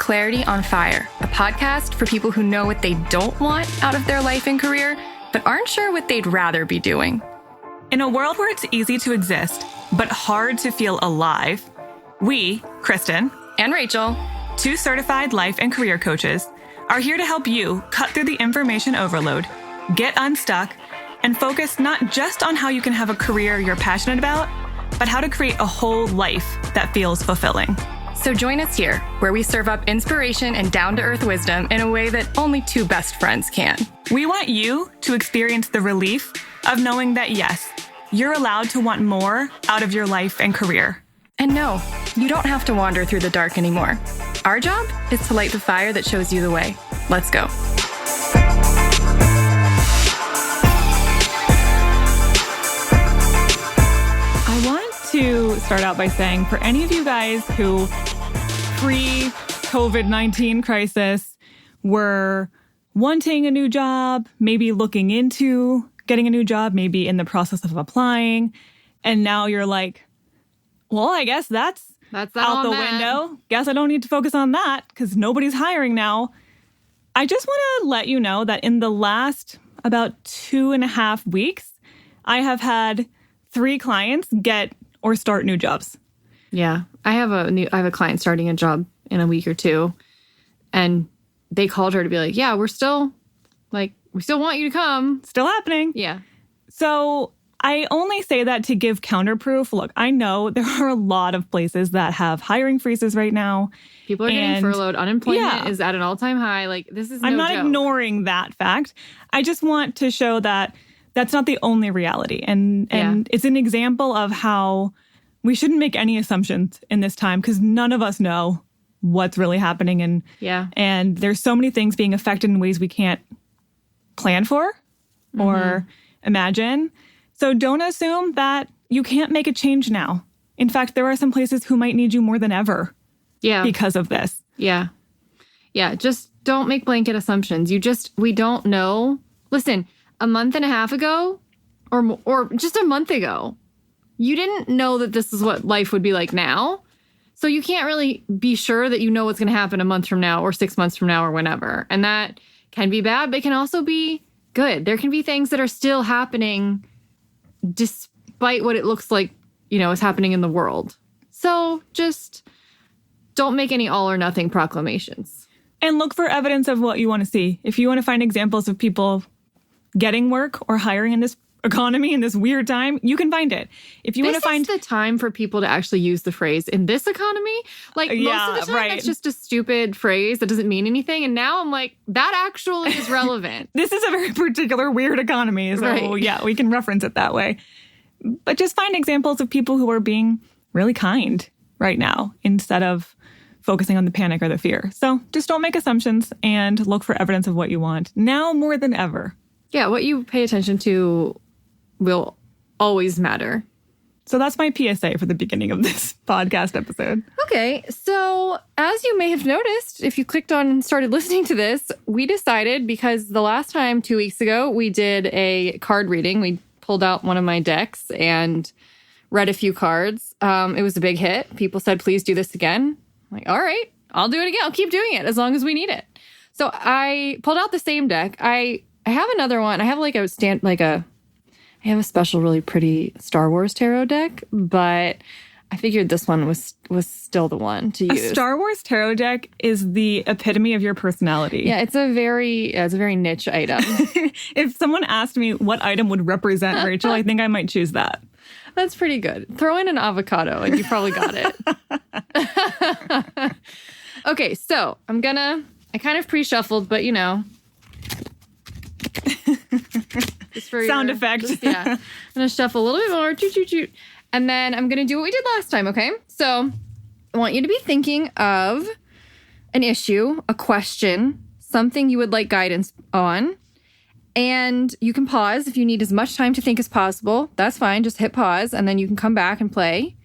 Clarity on Fire, a podcast for people who know what they don't want out of their life and career, but aren't sure what they'd rather be doing. In a world where it's easy to exist, but hard to feel alive, we, Kristen and Rachel, 2 certified life and career coaches, are here to help you cut through the information overload, get unstuck, and focus not just on how you can have a career you're passionate about, but how to create a whole life that feels fulfilling. So join us here, where we serve up inspiration and down-to-earth wisdom in a way that only 2 best friends can. We want you to experience the relief of knowing that, yes, you're allowed to want more out of your life and career. And no, you don't have to wander through the dark anymore. Our job is to light the fire that shows you the way. Let's go. I want to start out by saying, for any of you guys who pre-COVID-19 crisis were wanting a new job, maybe looking into getting a new job, maybe in the process of applying, and now you're like, well, I guess that's out the window. Guess I don't need to focus on that because nobody's hiring now. I just want to let you know that in the last about 2.5 weeks, I have had 3 clients get or start new jobs. Yeah. I have a client starting a job in a week or 2, and they called her to be like, yeah, we still want you to come. Still happening. Yeah. So I only say that to give counterproof. Look, I know there are a lot of places that have hiring freezes right now. People are getting furloughed. Unemployment is at an all-time high. Like, this is no joke. I'm not ignoring that fact. I just want to show that that's not the only reality. And it's an example of how we shouldn't make any assumptions in this time because none of us know what's really happening. And there's so many things being affected in ways we can't plan for or imagine. So don't assume that you can't make a change now. In fact, there are some places who might need you more than ever because of this. Yeah. Yeah. Just don't make blanket assumptions. We don't know. Listen, a month and a half ago or just a month ago, you didn't know that this is what life would be like now. So you can't really be sure that you know what's going to happen a month from now or 6 months from now or whenever. And that can be bad, but it can also be good. There can be things that are still happening despite what it looks like, is happening in the world. So just don't make any all or nothing proclamations. And look for evidence of what you want to see. If you want to find examples of people getting work or hiring in this economy in this weird time, you can find it. If you want to find the time for people to actually use the phrase in this economy, most of the time that's just a stupid phrase that doesn't mean anything. And now I'm like, that actually is relevant. This is a very particular weird economy. So we can reference it that way. But just find examples of people who are being really kind right now instead of focusing on the panic or the fear. So just don't make assumptions and look for evidence of what you want now more than ever. Yeah, what you pay attention to will always matter. So that's my PSA for the beginning of this podcast episode. Okay, so as you may have noticed, if you clicked on and started listening to this, we decided, because the last time 2 weeks ago, we did a card reading. We pulled out one of my decks and read a few cards. It was a big hit. People said, please do this again. I'm like, all right, I'll do it again. I'll keep doing it as long as we need it. So I pulled out the same deck. I have another one. I have I have a special, really pretty Star Wars tarot deck, but I figured this one was still the one to use. A Star Wars tarot deck is the epitome of your personality. Yeah, it's a very niche item. If someone asked me what item would represent Rachel, I think I might choose that. That's pretty good. Throw in an avocado and you probably got it. Okay, so I kind of pre-shuffled, but just for sound effect. I'm going to shuffle a little bit more. Toot, toot, toot. And then I'm going to do what we did last time, okay? So I want you to be thinking of an issue, a question, something you would like guidance on. And you can pause if you need as much time to think as possible. That's fine. Just hit pause, and then you can come back and play.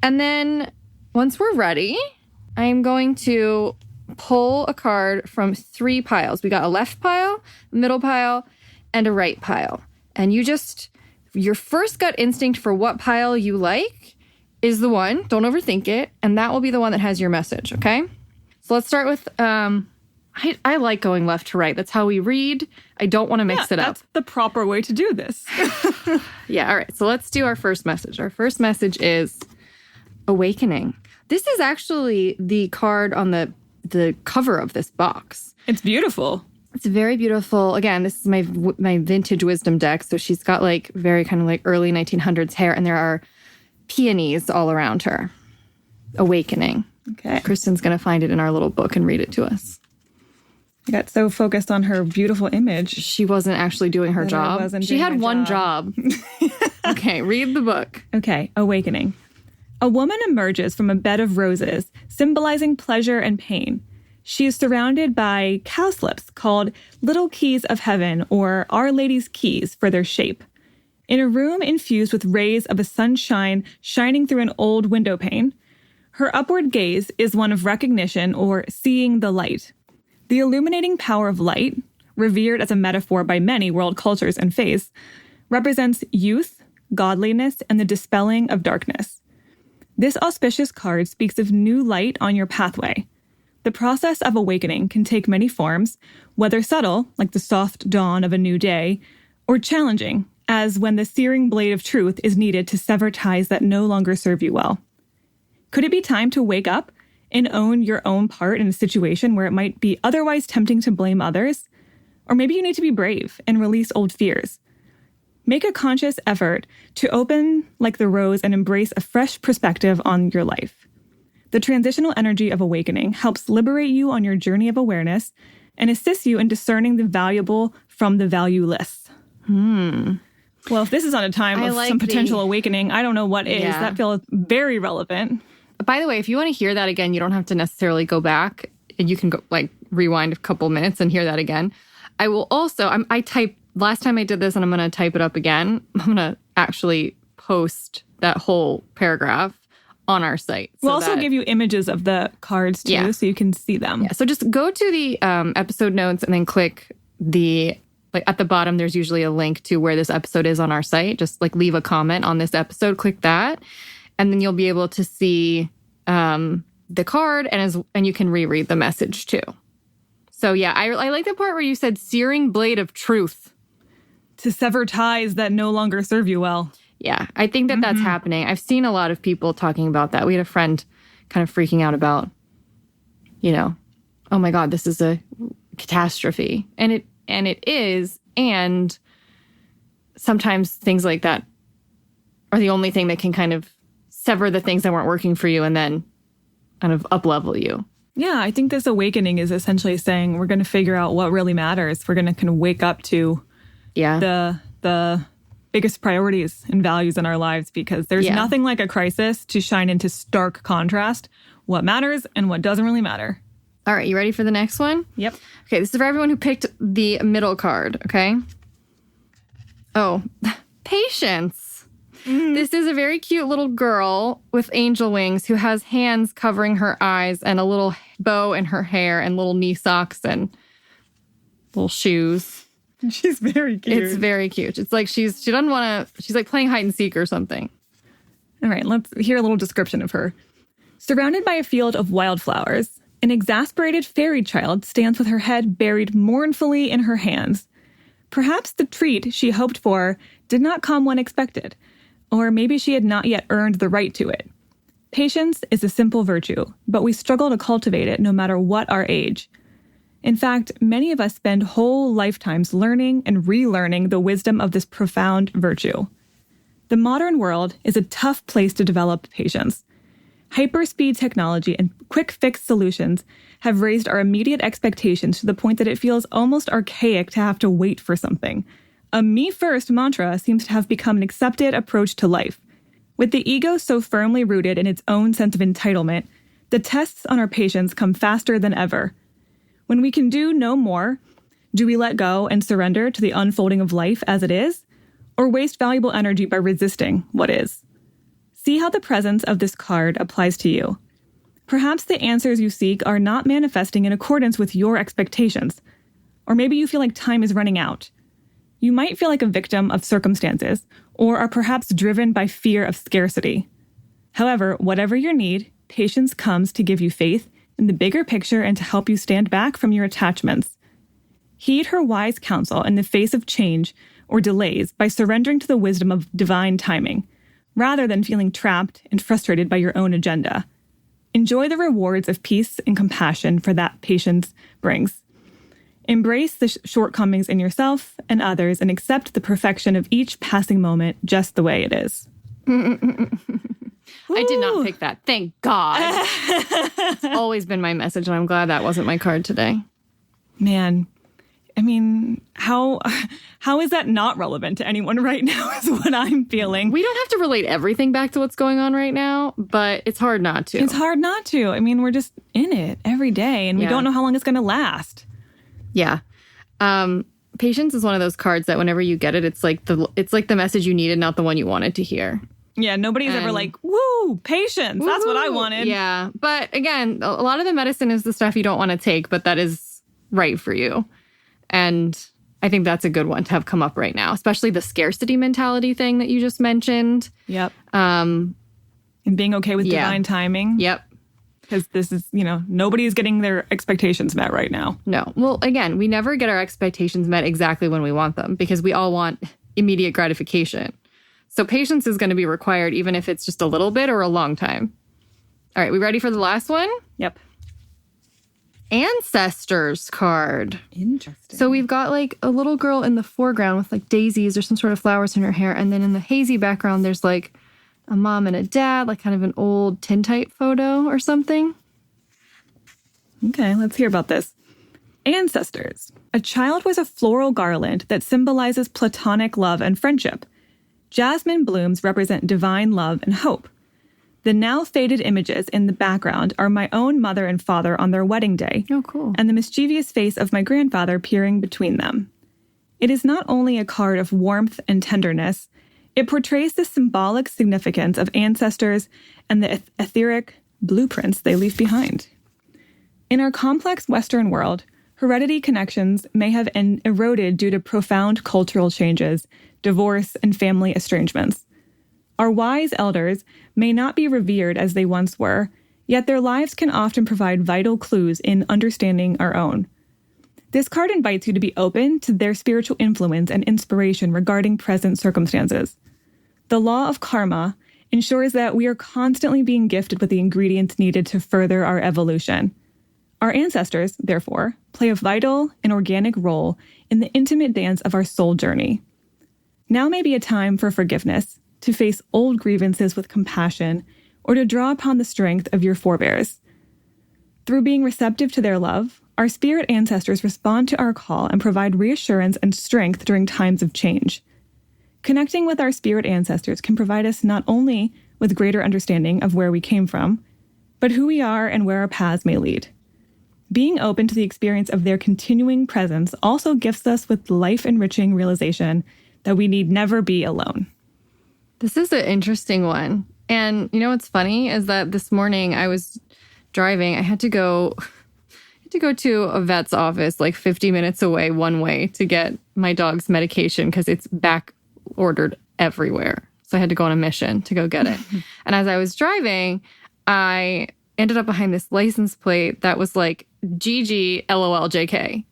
And then once we're ready, I'm going to pull a card from 3 piles. We got a left pile, a middle pile, and a right pile. And your first gut instinct for what pile you like is the one. Don't overthink it. And that will be the one that has your message, okay? So let's start with, I like going left to right. That's how we read. I don't want to mix it up. That's the proper way to do this. Yeah, all right. So let's do our first message. Our first message is awakening. This is actually the card on the cover of this box. It's beautiful. It's very beautiful. Again, this is my vintage wisdom deck. So she's got like very kind of like early 1900s hair, and there are peonies all around her. Awakening. Okay. Kristen's going to find it in our little book and read it to us. I got so focused on her beautiful image. She wasn't actually doing her job. She had one job. Okay, read the book. Okay, awakening. A woman emerges from a bed of roses, symbolizing pleasure and pain. She is surrounded by cowslips called Little Keys of Heaven, or Our Lady's Keys for their shape. In a room infused with rays of a sunshine shining through an old window pane, her upward gaze is one of recognition or seeing the light. The illuminating power of light, revered as a metaphor by many world cultures and faiths, represents youth, godliness, and the dispelling of darkness. This auspicious card speaks of new light on your pathway. The process of awakening can take many forms, whether subtle, like the soft dawn of a new day, or challenging, as when the searing blade of truth is needed to sever ties that no longer serve you well. Could it be time to wake up and own your own part in a situation where it might be otherwise tempting to blame others? Or maybe you need to be brave and release old fears. Make a conscious effort to open like the rose and embrace a fresh perspective on your life. The transitional energy of awakening helps liberate you on your journey of awareness and assists you in discerning the valuable from the valueless. Well, if this is on a time of some potential awakening, I don't know what is. That feels very relevant. By the way, if you want to hear that again, you don't have to necessarily go back, and you can go like rewind a couple minutes and hear that again. I will also, I typed, last time I did this, and I'm going to type it up again. I'm going to actually post that whole paragraph on our site. We'll also give you images of the cards too, so you can see them. Yeah, so just go to the episode notes and then click like at the bottom, there's usually a link to where this episode is on our site. Just like leave a comment on this episode, click that. And then you'll be able to see the card and you can reread the message too. So yeah, I like the part where you said searing blade of truth. To sever ties that no longer serve you well. Yeah, I think that that's happening. I've seen a lot of people talking about that. We had a friend kind of freaking out about, oh my God, this is a catastrophe. And it is. And sometimes things like that are the only thing that can kind of sever the things that weren't working for you and then kind of up-level you. Yeah, I think this awakening is essentially saying we're going to figure out what really matters. We're going to kind of wake up to the biggest priorities and values in our lives, because there's nothing like a crisis to shine into stark contrast what matters and what doesn't really matter. All right, you ready for the next one? Yep. Okay, this is for everyone who picked the middle card, okay? Oh, patience. This is a very cute little girl with angel wings who has hands covering her eyes and a little bow in her hair and little knee socks and little shoes. She's very cute. It's very cute. It's like she doesn't want to, she's like playing hide and seek or something. All right, let's hear a little description of her. Surrounded by a field of wildflowers, an exasperated fairy child stands with her head buried mournfully in her hands. Perhaps the treat she hoped for did not come when expected, or maybe she had not yet earned the right to it. Patience is a simple virtue, but we struggle to cultivate it no matter what our age. In fact, many of us spend whole lifetimes learning and relearning the wisdom of this profound virtue. The modern world is a tough place to develop patience. Hyperspeed technology and quick-fix solutions have raised our immediate expectations to the point that it feels almost archaic to have to wait for something. A me-first mantra seems to have become an accepted approach to life. With the ego so firmly rooted in its own sense of entitlement, the tests on our patience come faster than ever. When we can do no more, do we let go and surrender to the unfolding of life as it is, or waste valuable energy by resisting what is? See how the presence of this card applies to you. Perhaps the answers you seek are not manifesting in accordance with your expectations, or maybe you feel like time is running out. You might feel like a victim of circumstances, or are perhaps driven by fear of scarcity. However, whatever your need, patience comes to give you faith in the bigger picture and to help you stand back from your attachments. Heed her wise counsel in the face of change or delays by surrendering to the wisdom of divine timing, rather than feeling trapped and frustrated by your own agenda. Enjoy the rewards of peace and compassion for that patience brings. Embrace the shortcomings in yourself and others and accept the perfection of each passing moment just the way it is. I did not pick that. Thank God. It's always been my message, and I'm glad that wasn't my card today. Man, I mean, how is that not relevant to anyone right now is what I'm feeling. We don't have to relate everything back to what's going on right now, but it's hard not to. It's hard not to. I mean, we're just in it every day, and we don't know how long it's going to last. Yeah. Patience is one of those cards that whenever you get it, it's like the message you needed, not the one you wanted to hear. Yeah, nobody's ever like, woo, patience. That's what I wanted. Yeah. But again, a lot of the medicine is the stuff you don't want to take, but that is right for you. And I think that's a good one to have come up right now, especially the scarcity mentality thing that you just mentioned. Yep. And being okay with divine timing. Yep. Because this is, nobody's getting their expectations met right now. No. Well, again, we never get our expectations met exactly when we want them because we all want immediate gratification. So patience is going to be required even if it's just a little bit or a long time. All right, we ready for the last one? Yep. Ancestors card. Interesting. So we've got like a little girl in the foreground with like daisies or some sort of flowers in her hair. And then in the hazy background, there's like a mom and a dad, like kind of an old tintype photo or something. Okay, let's hear about this. Ancestors. A child was a floral garland that symbolizes platonic love and friendship. Jasmine blooms represent divine love and hope. The now faded images in the background are my own mother and father on their wedding day. Oh, cool. And the mischievous face of my grandfather peering between them. It is not only a card of warmth and tenderness, it portrays the symbolic significance of ancestors and the etheric blueprints they leave behind. In our complex Western world, heredity connections may have eroded due to profound cultural changes, divorce, and family estrangements. Our wise elders may not be revered as they once were, yet their lives can often provide vital clues in understanding our own. This card invites you to be open to their spiritual influence and inspiration regarding present circumstances. The law of karma ensures that we are constantly being gifted with the ingredients needed to further our evolution. Our ancestors, therefore, play a vital and organic role in the intimate dance of our soul journey. Now may be a time for forgiveness, to face old grievances with compassion, or to draw upon the strength of your forebears. Through being receptive to their love, our spirit ancestors respond to our call and provide reassurance and strength during times of change. Connecting with our spirit ancestors can provide us not only with greater understanding of where we came from, but who we are and where our paths may lead. Being open to the experience of their continuing presence also gifts us with life-enriching realization that we need never be alone. This is an interesting one. And you know what's funny is that this morning I was driving. I had to go to a vet's office like 50 minutes away one way to get my dog's medication because it's back ordered everywhere. So I had to go on a mission to go get it. And as I was driving, I ended up behind this license plate that was like GG LOL JK.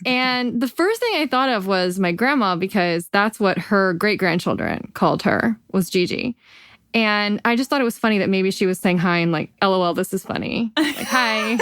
And the first thing I thought of was my grandma, because that's what her great-grandchildren called her, was Gigi. And I just thought it was funny that maybe she was saying hi and like, LOL, this is funny. Like, hi.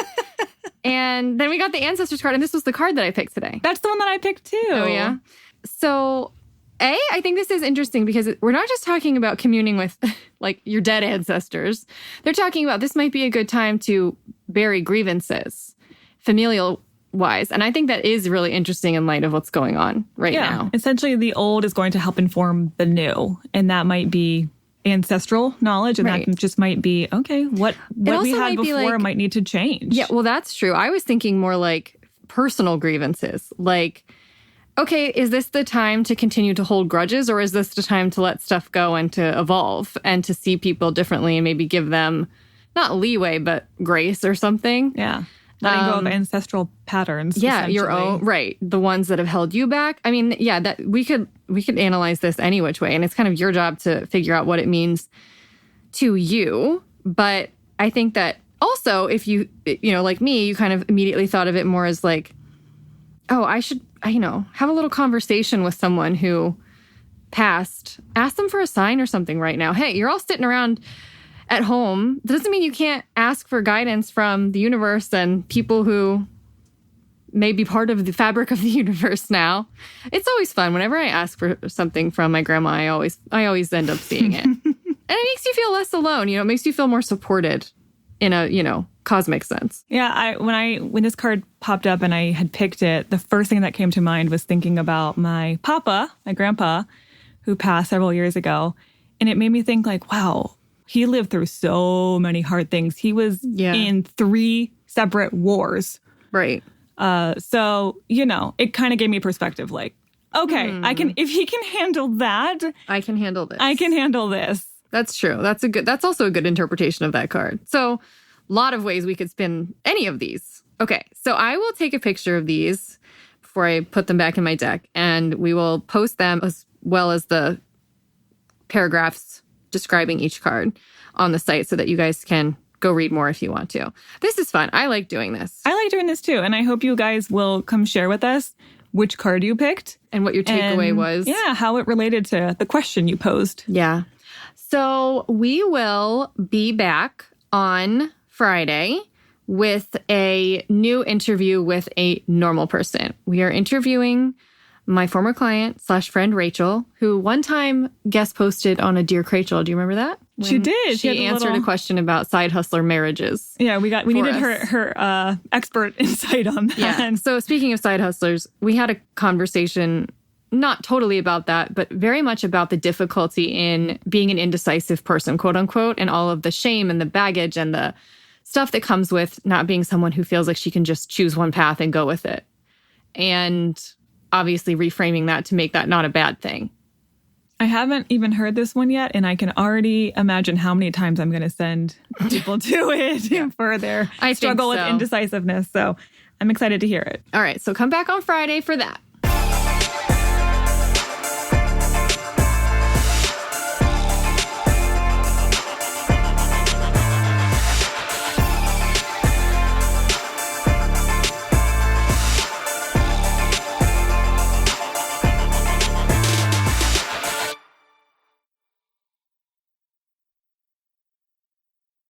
And then we got the ancestors card, and this was the card that I picked today. That's the one that I picked too. Oh, yeah? So, I think this is interesting because we're not just talking about communing with like your dead ancestors. They're talking about this might be a good time to bury grievances, familial wise. And I think that is really interesting in light of what's going on right now. Essentially, the old is going to help inform the new. And that might be ancestral knowledge. And that just might be, okay, what we had before might need to change. Yeah, well, that's true. I was thinking more like personal grievances. Like, okay, is this the time to continue to hold grudges, or is this the time to let stuff go and to evolve and to see people differently and maybe give them not leeway, but grace or something? Yeah. Letting go of ancestral patterns. Yeah, your own, right. The ones that have held you back. I mean, yeah, that we could analyze this any which way, and it's kind of your job to figure out what it means to you. But I think that Also, if you like me, you kind of immediately thought of it more as like, oh, I should, have a little conversation with someone who passed. Ask them for a sign or something right now. Hey, you're all sitting around at home. That doesn't mean you can't ask for guidance from the universe and people who may be part of the fabric of the universe now. It's always fun. Whenever I ask for something from my grandma, I always end up seeing it. And it makes you feel less alone. It makes you feel more supported in a, cosmic sense. Yeah, when this card popped up and I had picked it, the first thing that came to mind was thinking about my grandpa, who passed several years ago. And it made me think like, wow, he lived through so many hard things. He was in 3 separate wars. Right. So, it kind of gave me perspective like, okay, if he can handle that, I can handle this. I can handle this. That's true. That's also a good interpretation of that card. So a lot of ways we could spin any of these. Okay. So I will take a picture of these before I put them back in my deck, and we will post them as well as the paragraphs describing each card on the site so that you guys can go read more if you want to. This is fun. I like doing this. I like doing this too. And I hope you guys will come share with us which card you picked. And what your takeaway was. Yeah, how it related to the question you posed. Yeah. So we will be back on Friday with a new interview with a normal person. We are interviewing my former client / friend, Rachel, who one time guest posted on a Dear Rachel. Do you remember that? She did. She answered a question about side hustler marriages. Yeah, we needed her expert insight on that. Yeah. So speaking of side hustlers, we had a conversation, not totally about that, but very much about the difficulty in being an indecisive person, quote unquote, and all of the shame and the baggage and the stuff that comes with not being someone who feels like she can just choose one path and go with it. And obviously reframing that to make that not a bad thing. I haven't even heard this one yet, and I can already imagine how many times I'm going to send people to it for their struggle with indecisiveness. So I'm excited to hear it. All right, so come back on Friday for that.